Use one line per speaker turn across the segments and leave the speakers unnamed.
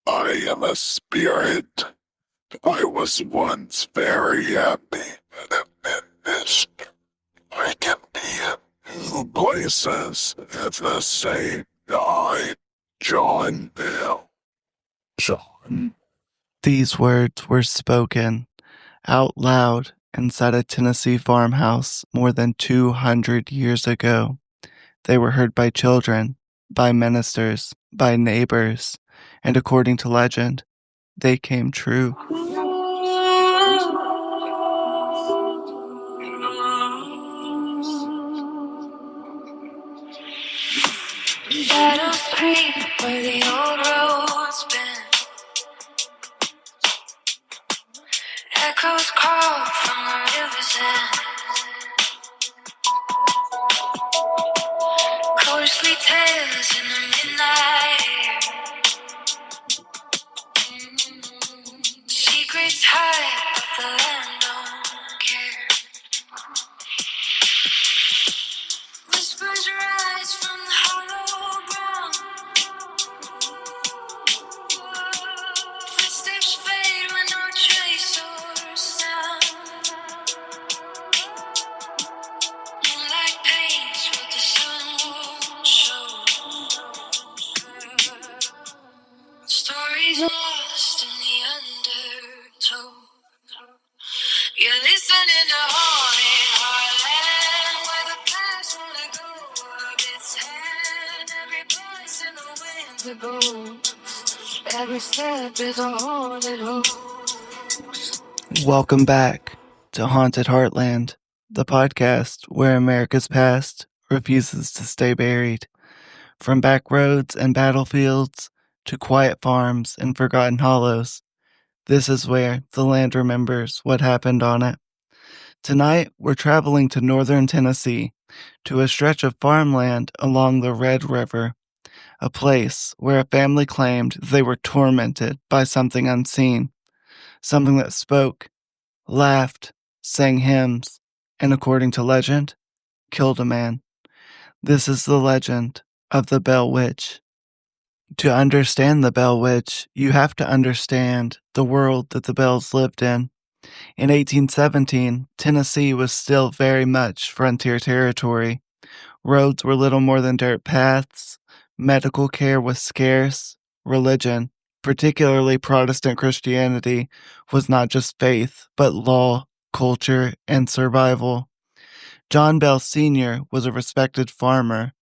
I am a spirit. I was once very happy and have been missed. I can be in two places at the same time. John Bell. John.
These words were spoken out loud inside a Tennessee farmhouse more than 200 years ago. They were heard by children, by ministers, by neighbors, and according to legend, they came true.
Shadows creep where the old road's been. Echoes call from the river's end. Ghostly tales in the midnight air. Secrets hide, but the land don't care. Whispers rise from the hollow ground. Footsteps fade with no trace or sound. Moonlight paints what the sun won't show. Stories lost in the undertow. You're listening to Haunted Heartland, where the past wanna go up its head. Every voice in the wind's a ghost. Every step is a haunted host.
Welcome back to Haunted Heartland, the podcast where America's past refuses to stay buried. From back roads and battlefields to quiet farms and forgotten hollows, this is where the land remembers what happened on it. Tonight, we're traveling to northern Tennessee, to a stretch of farmland along the Red River, a place where a family claimed they were tormented by something unseen, something that spoke, laughed, sang hymns, and according to legend, killed a man. This is the legend of the Bell Witch. To understand the Bell Witch, you have to understand the world that the Bells lived in. In 1817, Tennessee was still very much frontier territory. Roads were little more than dirt paths, medical care was scarce, religion, particularly Protestant Christianity, was not just faith, but law, culture, and survival. John Bell Sr. was a respected farmer,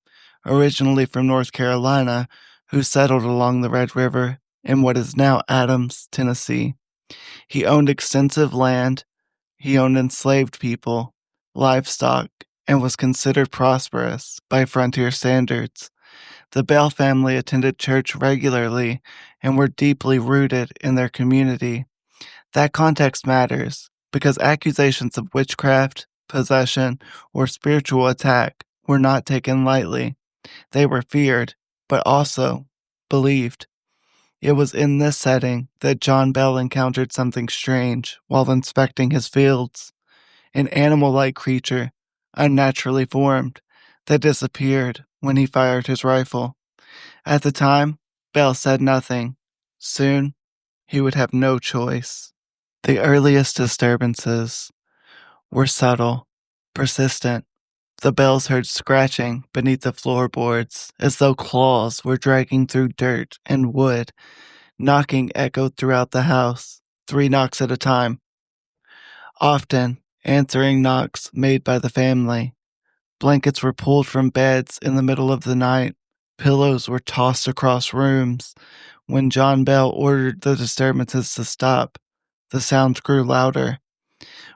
originally from North Carolina, who settled along the Red River in what is now Adams, Tennessee. He owned extensive land, he owned enslaved people, livestock, and was considered prosperous by frontier standards. The Bell family attended church regularly and were deeply rooted in their community. That context matters because accusations of witchcraft, possession, or spiritual attack were not taken lightly. They were feared, but also believed. It was in this setting that John Bell encountered something strange while inspecting his fields. An animal-like creature, unnaturally formed, that disappeared when he fired his rifle. At the time, Bell said nothing. Soon, he would have no choice. The earliest disturbances were subtle, persistent. The Bells heard scratching beneath the floorboards, as though claws were dragging through dirt and wood. Knocking echoed throughout the house, 3 knocks at a time. Often, answering knocks made by the family. Blankets were pulled from beds in the middle of the night. Pillows were tossed across rooms. When John Bell ordered the disturbances to stop, the sounds grew louder.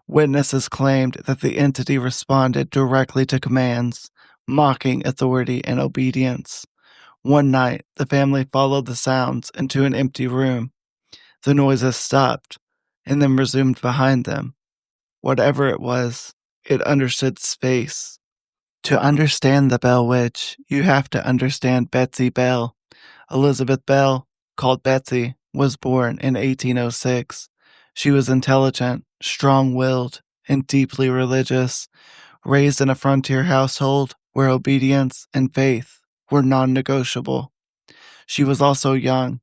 Witnesses claimed that the entity responded directly to commands, mocking authority and obedience. One night, the family followed the sounds into an empty room. The noises stopped, and then resumed behind them. Whatever it was, it understood space. To understand the Bell Witch, you have to understand Betsy Bell. Elizabeth Bell, called Betsy, was born in 1806. She was intelligent, strong-willed, and deeply religious, raised in a frontier household where obedience and faith were non-negotiable. She was also young,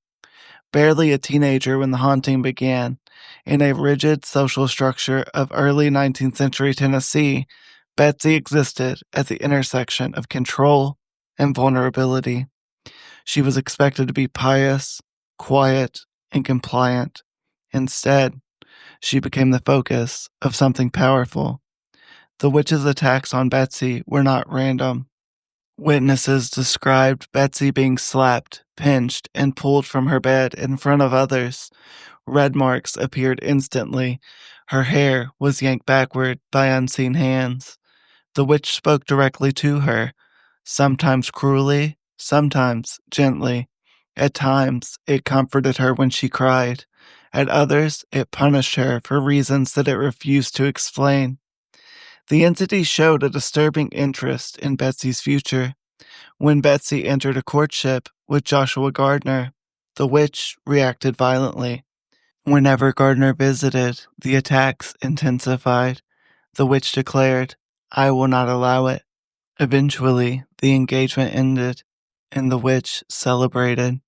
Barely a teenager when the haunting began, in a rigid social structure of early 19th century Tennessee, Betsy existed at the intersection of control and vulnerability. She was expected to be pious, quiet, and compliant. Instead, she became the focus of something powerful. The witch's attacks on Betsy were not random. Witnesses described Betsy being slapped, pinched, and pulled from her bed in front of others. Red marks appeared instantly. Her hair was yanked backward by unseen hands. The witch spoke directly to her, sometimes cruelly, sometimes gently. At times, it comforted her when she cried. At others, it punished her for reasons that it refused to explain. The entity showed a disturbing interest in Betsy's future. When Betsy entered a courtship with Joshua Gardner, the witch reacted violently. Whenever Gardner visited, the attacks intensified. The witch declared, "I will not allow it." Eventually, the engagement ended, and the witch celebrated.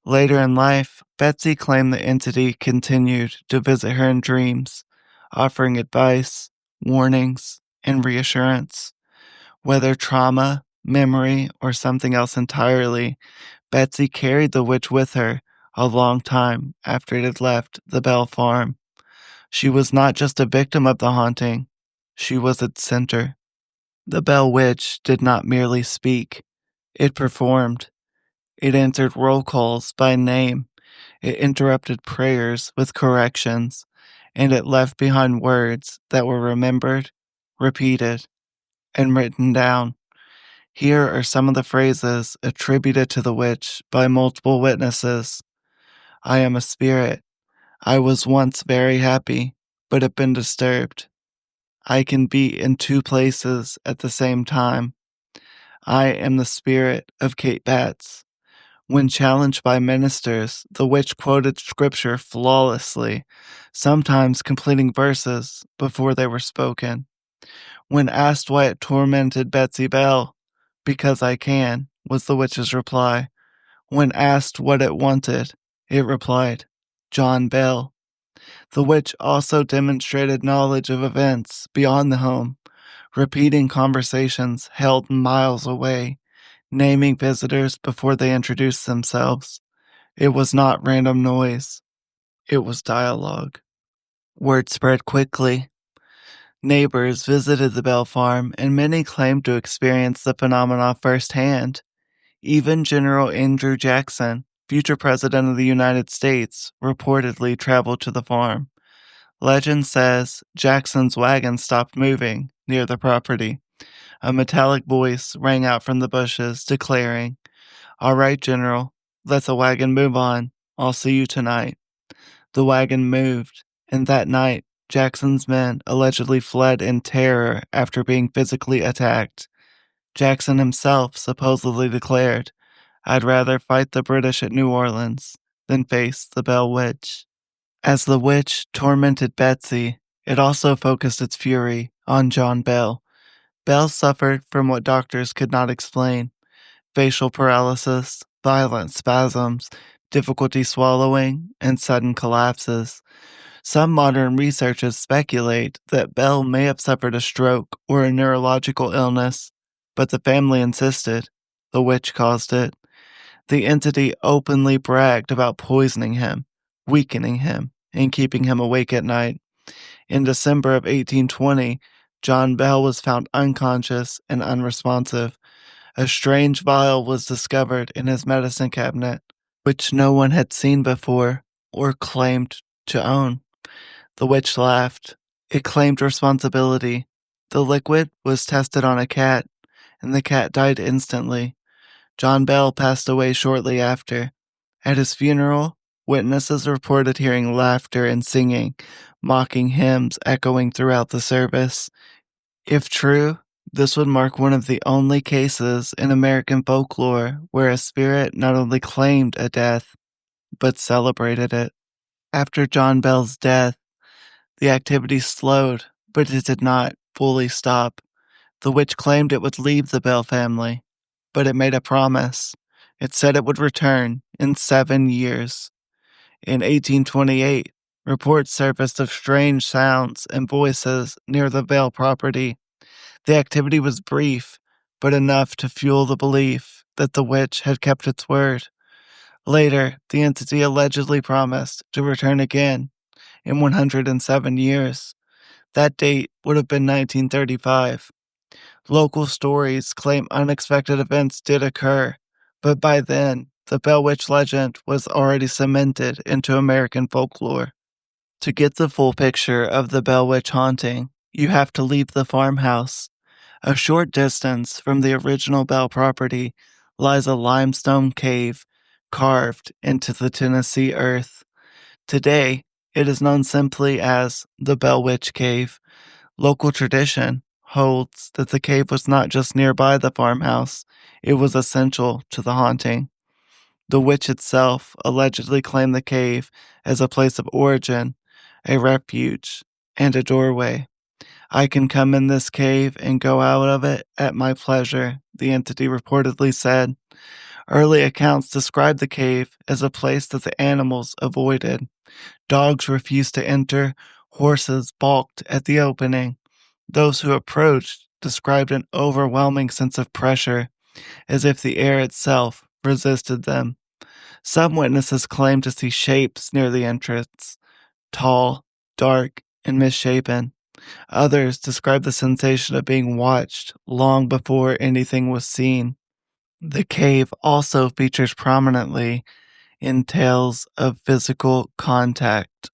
Later in life, Betsy claimed the entity continued to visit her in dreams, offering advice, warnings, and reassurance. Whether trauma, memory, or something else entirely, Betsy carried the witch with her a long time after it had left the Bell farm. She was not just a victim of the haunting, she was its center. The Bell Witch did not merely speak, it performed. It answered roll calls by name, it interrupted prayers with corrections, and it left behind words that were remembered, repeated, and written down. Here are some of the phrases attributed to the witch by multiple witnesses. "I am a spirit. I was once very happy, but have been disturbed. I can be in two places at the same time. I am the spirit of Kate Batts." When challenged by ministers, the witch quoted scripture flawlessly, sometimes completing verses before they were spoken. When asked why it tormented Betsy Bell, "Because I can," was the witch's reply. When asked what it wanted, it replied, "John Bell." The witch also demonstrated knowledge of events beyond the home, repeating conversations held miles away, naming visitors before they introduced themselves. It was not random noise, it was dialogue. Word spread quickly. Neighbors visited the Bell farm, and many claimed to experience the phenomena firsthand. Even General Andrew Jackson, future President of the United States, reportedly traveled to the farm. Legend says Jackson's wagon stopped moving near the property. A metallic voice rang out from the bushes, declaring, "All right, General, let the wagon move on. I'll see you tonight." The wagon moved, and that night, Jackson's men allegedly fled in terror after being physically attacked. Jackson himself supposedly declared, "I'd rather fight the British at New Orleans than face the Bell Witch." As the witch tormented Betsy, it also focused its fury on John Bell. Bell suffered from what doctors could not explain: facial paralysis, violent spasms, difficulty swallowing, and sudden collapses. Some modern researchers speculate that Bell may have suffered a stroke or a neurological illness, but the family insisted the witch caused it. The entity openly bragged about poisoning him, weakening him, and keeping him awake at night. In December of 1820, John Bell was found unconscious and unresponsive. A strange vial was discovered in his medicine cabinet, which no one had seen before or claimed to own. The witch laughed. It claimed responsibility. The liquid was tested on a cat, and the cat died instantly. John Bell passed away shortly after. At his funeral, witnesses reported hearing laughter and singing, mocking hymns echoing throughout the service. If true, this would mark one of the only cases in American folklore where a spirit not only claimed a death, but celebrated it. After John Bell's death, the activity slowed, but it did not fully stop. The witch claimed it would leave the Bell family, but it made a promise. It said it would return in 7 years. In 1828, reports surfaced of strange sounds and voices near the Bell property. The activity was brief, but enough to fuel the belief that the witch had kept its word. Later, the entity allegedly promised to return again in 107 years. That date would have been 1935. Local stories claim unexpected events did occur, but by then, the Bell Witch legend was already cemented into American folklore. To get the full picture of the Bell Witch haunting, you have to leave the farmhouse. A short distance from the original Bell property lies a limestone cave carved into the Tennessee earth. Today, it is known simply as the Bell Witch Cave. Local tradition holds that the cave was not just nearby the farmhouse, it was essential to the haunting. The witch itself allegedly claimed the cave as a place of origin, a refuge, and a doorway. I can come in this cave and go out of it at my pleasure, the entity reportedly said. Early accounts describe the cave as a place that the animals avoided. Dogs refused to enter, horses balked at the opening. Those who approached described an overwhelming sense of pressure, as if the air itself resisted them. Some witnesses claimed to see shapes near the entrance, tall, dark, and misshapen. Others described the sensation of being watched long before anything was seen. The cave also features prominently in tales of physical contact.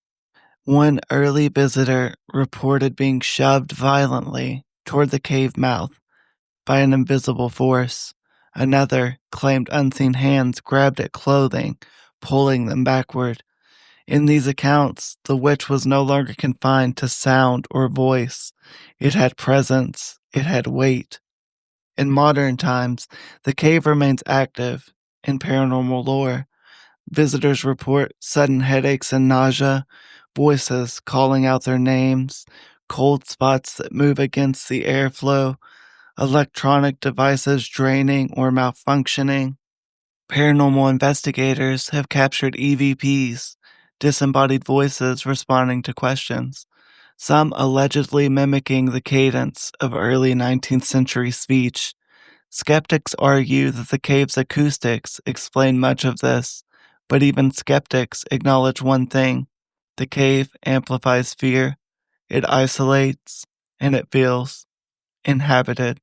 One early visitor reported being shoved violently toward the cave mouth by an invisible force. Another claimed unseen hands grabbed at clothing, pulling them backward. In these accounts, the witch was no longer confined to sound or voice. It had presence, it had weight. In modern times, the cave remains active in paranormal lore. Visitors report sudden headaches and nausea, voices calling out their names, cold spots that move against the airflow, electronic devices draining or malfunctioning. Paranormal investigators have captured EVPs, disembodied voices responding to questions, some allegedly mimicking the cadence of early 19th century speech. Skeptics argue that the cave's acoustics explain much of this, but even skeptics acknowledge one thing: the cave amplifies fear, it isolates, and it feels inhabited.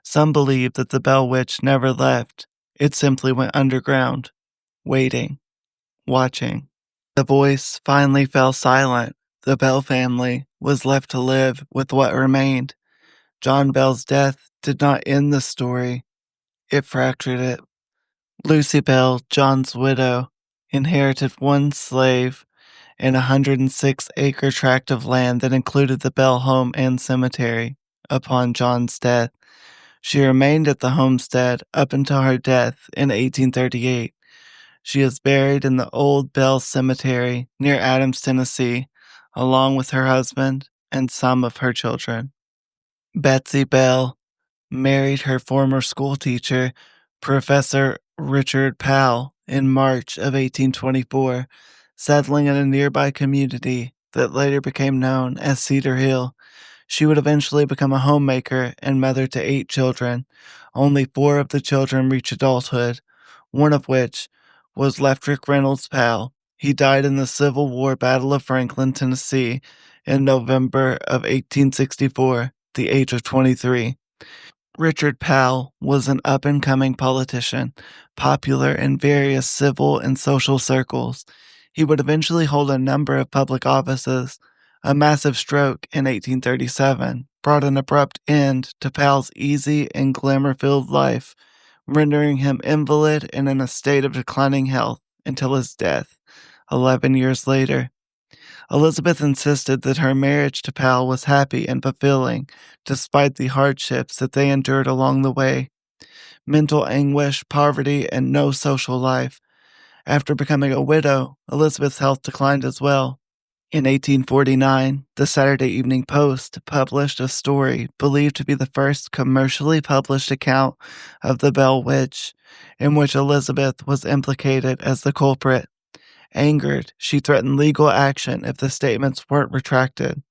Some believe that the Bell Witch never left, it simply went underground, waiting, watching. The voice finally fell silent. The Bell family was left to live with what remained. John Bell's death did not end the story, it fractured it. Lucy Bell, John's widow, inherited one slave and a 106-acre tract of land that included the Bell home and cemetery. Upon John's death, she remained at the homestead up until her death in 1838. She is buried in the Old Bell Cemetery near Adams, Tennessee, along with her husband and some of her children. Betsy Bell married her former schoolteacher, Professor Richard Powell, in March of 1824, settling in a nearby community that later became known as Cedar Hill. She would eventually become a homemaker and mother to 8 children. Only 4 of the children reached adulthood, one of which was Leftrick Reynolds Powell. He died in the Civil War Battle of Franklin, Tennessee, in November of 1864, the age of 23. Richard Powell was an up-and-coming politician, popular in various civil and social circles. He would eventually hold a number of public offices. A massive stroke in 1837 brought an abrupt end to Powell's easy and glamour-filled life, rendering him invalid and in a state of declining health until his death, 11 years later. Elizabeth insisted that her marriage to Powell was happy and fulfilling, despite the hardships that they endured along the way. Mental anguish, poverty, and no social life. After becoming a widow, Elizabeth's health declined as well. In 1849, the Saturday Evening Post published a story believed to be the first commercially published account of the Bell Witch, in which Elizabeth was implicated as the culprit. Angered, she threatened legal action if the statements weren't retracted.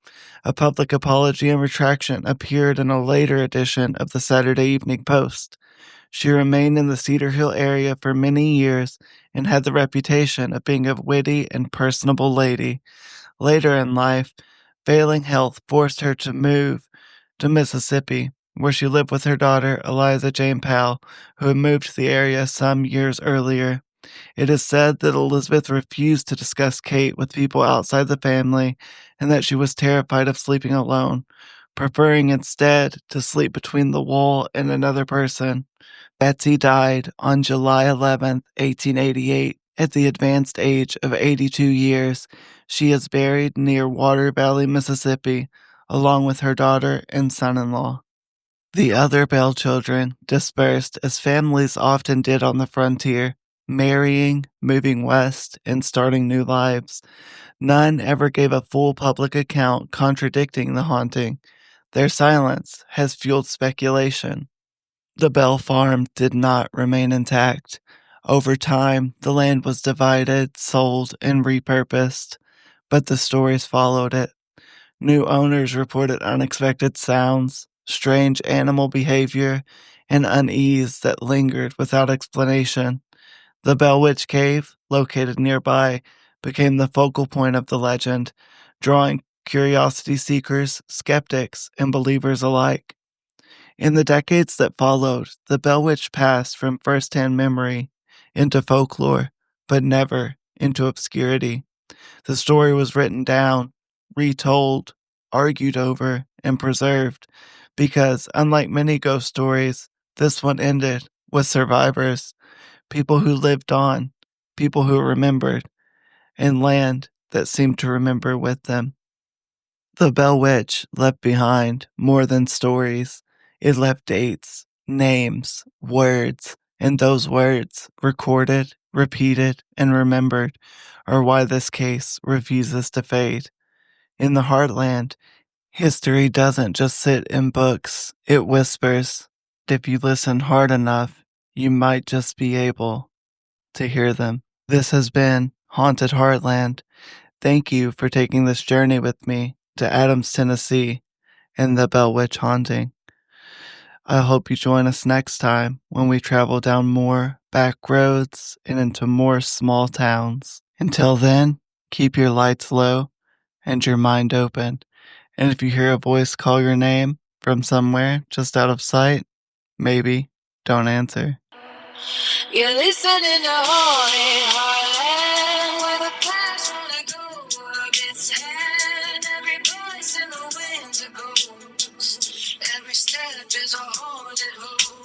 A public apology and retraction appeared in a later edition of the Saturday Evening Post. She remained in the Cedar Hill area for many years and had the reputation of being a witty and personable lady. Later in life, failing health forced her to move to Mississippi, where she lived with her daughter, Eliza Jane Powell, who had moved to the area some years earlier. It is said that Elizabeth refused to discuss Kate with people outside the family and that she was terrified of sleeping alone, preferring instead to sleep between the wall and another person. Betsy died on July 11, 1888, at the advanced age of 82 years. She is buried near Water Valley, Mississippi, along with her daughter and son-in-law. The other Bell children dispersed as families often did on the frontier, marrying, moving west, and starting new lives. None ever gave a full public account contradicting the haunting. Their silence has fueled speculation. The Bell farm did not remain intact. Over time, the land was divided, sold, and repurposed, but the stories followed it. New owners reported unexpected sounds, strange animal behavior, and unease that lingered without explanation. The Bell Witch Cave, located nearby, became the focal point of the legend, drawing curiosity seekers, skeptics, and believers alike. In the decades that followed, the Bell Witch passed from first-hand memory into folklore, but never into obscurity. The story was written down, retold, argued over, and preserved because, unlike many ghost stories, this one ended with survivors, people who lived on, people who remembered, and land that seemed to remember with them. The Bell Witch left behind more than stories. It left dates, names, words, and those words, recorded, repeated, and remembered, are why this case refuses to fade. In the Heartland, history doesn't just sit in books, it whispers. If you listen hard enough, you might just be able to hear them. This has been Haunted Heartland. Thank you for taking this journey with me to Adams, Tennessee, and the Bell Witch haunting. I hope you join us next time when we travel down more back roads and into more small towns. Until then, keep your lights low and your mind open. And if you hear a voice call your name from somewhere just out of sight, maybe don't answer.
You're listening to Haunted Heartland, where the past wanna go up its head. Every voice in the wind's a ghost. Every step is a haunted hole.